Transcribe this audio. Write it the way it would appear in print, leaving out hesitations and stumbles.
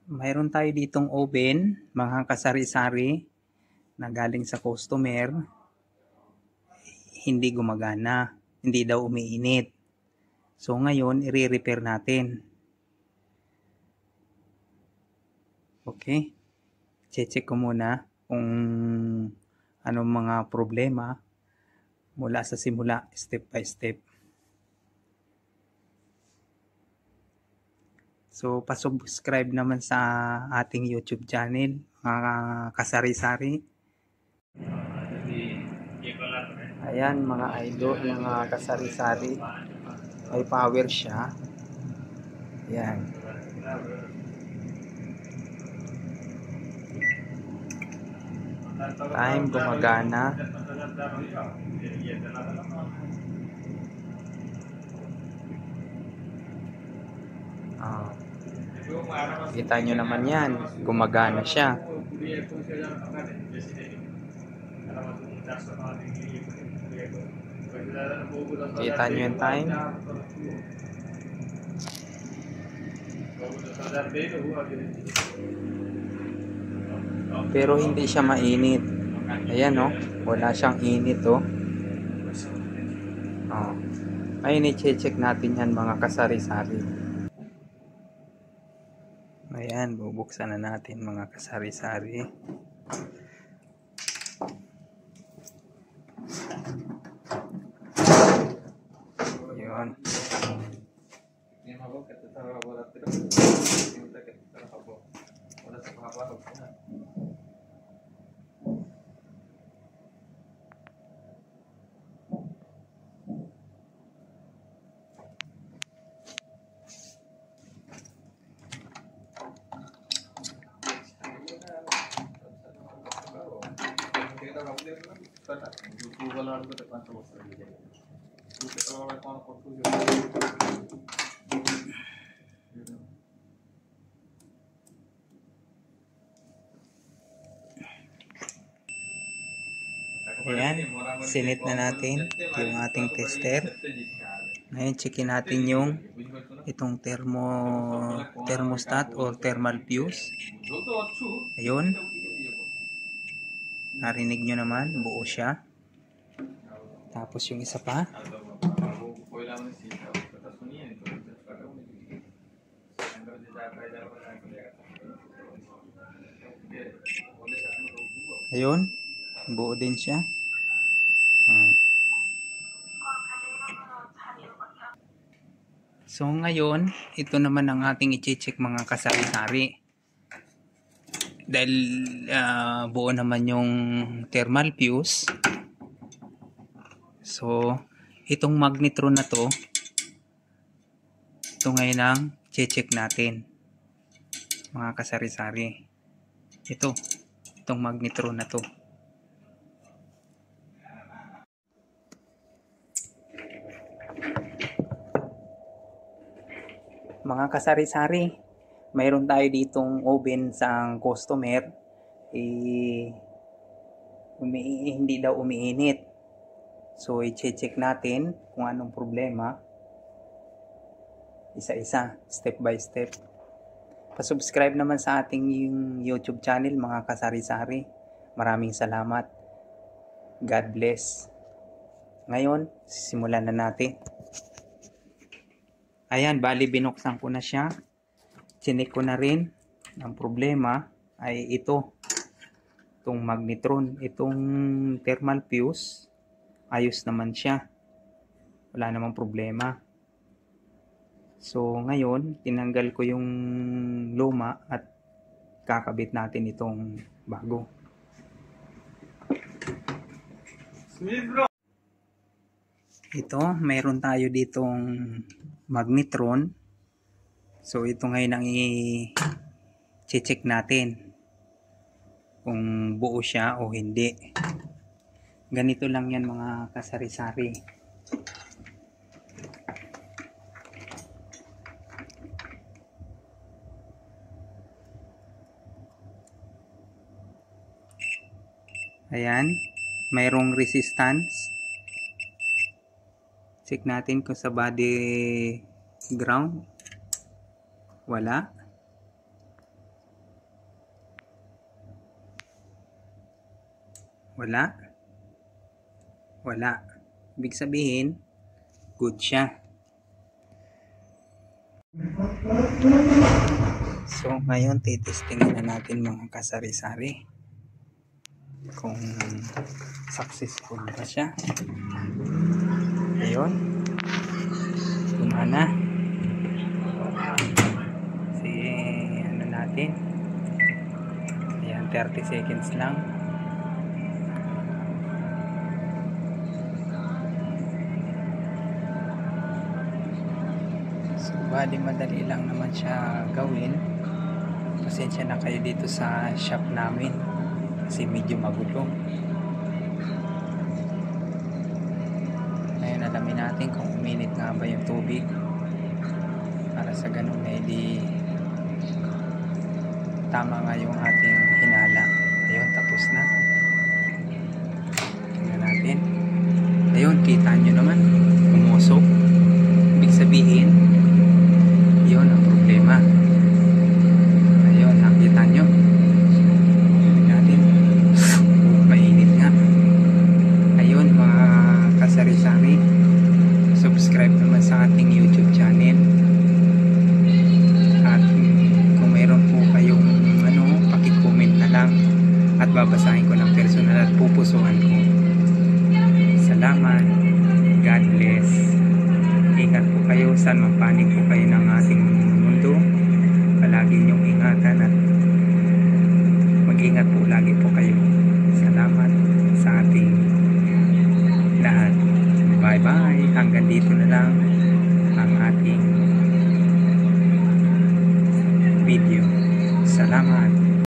Mayroon tayo ditong oven, mga kasari-sari na galing sa customer, hindi gumagana, hindi daw umiinit. So ngayon, i-repair natin. Okay? Check ko muna kung anong mga problema mula sa simula, step by step. So, pasubscribe naman sa ating YouTube channel, mga kasari-sari. Ayan mga idol, mga kasari-sari. May power siya. Ayan. Time gumagana. Kita nyo naman yan, gumagana siya. Kita nyo yung time. Pero hindi siya mainit. Ayan o, wala siyang init o. Ayun, i-check natin yan mga kasari-sari. Ayan, bubuksan na natin mga kasari-sari. Yun. Ayan, sinit na natin yung ating tester. Ngayon, checkin natin yung itong thermostat or thermal fuse. Ayun. Narinig nyo naman, buo siya. Tapos yung isa pa. Ayun, buo din siya. So ngayon, ito naman ang ating i-check mga kasari-sari. Dahil buo naman yung thermal fuse. So, itong magnetron na to, ito ngayon ang check natin. Mga kasari-sari. Itong magnetron na to. Mga kasari-sari, mayroon tayo ditong oven sa customer, hindi daw umiinit. So, i-check natin kung anong problema. Isa-isa, step by step. Pa-subscribe naman sa ating YouTube channel, mga kasari-sari. Maraming salamat. God bless. Ngayon, simulan na natin. Ayan, bali binuksan ko na siya. Chinek ko na rin. Ang problema ay ito. Itong magnetron. Itong thermal fuse, ayos naman siya. Wala namang problema. So, ngayon, tinanggal ko yung luma at kakabit natin itong bago. Ito, mayroon tayo ditong magnetron. So, ito ngayon ang i-check natin kung buo siya o hindi. Ganito lang yan mga kasari-sari. Ayan, mayroong resistance. Check natin kung sa body ground. Wala. Wala. Wala. Ibig sabihin, good siya. So, ngayon titestingin na natin mga kasari-sari kung successful ba siya. Ayun. Gumana. Sige, ano natin. Ayan, 30 seconds lang. So, bali madali lang naman siya gawin. Pasensya na kayo dito sa shop namin kasi medyo magulo. Ngayon alamin natin kung uminit nga ba yung tubig para sa ganun di tama nga yung ating hinala. Ayun, tapos na. Tingnan natin. Ayun, kita nyo naman umusok. Ibig sabihin yun ang problema. Ayun, nakita nyo. Tingnan natin. Mainit nga. Ayun, mga kasari-sari, subscribe naman sa ating YouTube channel. At kung mayroon po kayong paki-comment na lang at babasahin ko ng personal at pupusuhan ko. Salamat. God bless. Ingat po kayo, saan man panig po kayo ng ating mundo. Palagi niyong ingatan at mag-ingat po lagi po kayo. Salamat sa ating lahat. Bye bye. Hanggang dito na lang ang ating video. Salamat.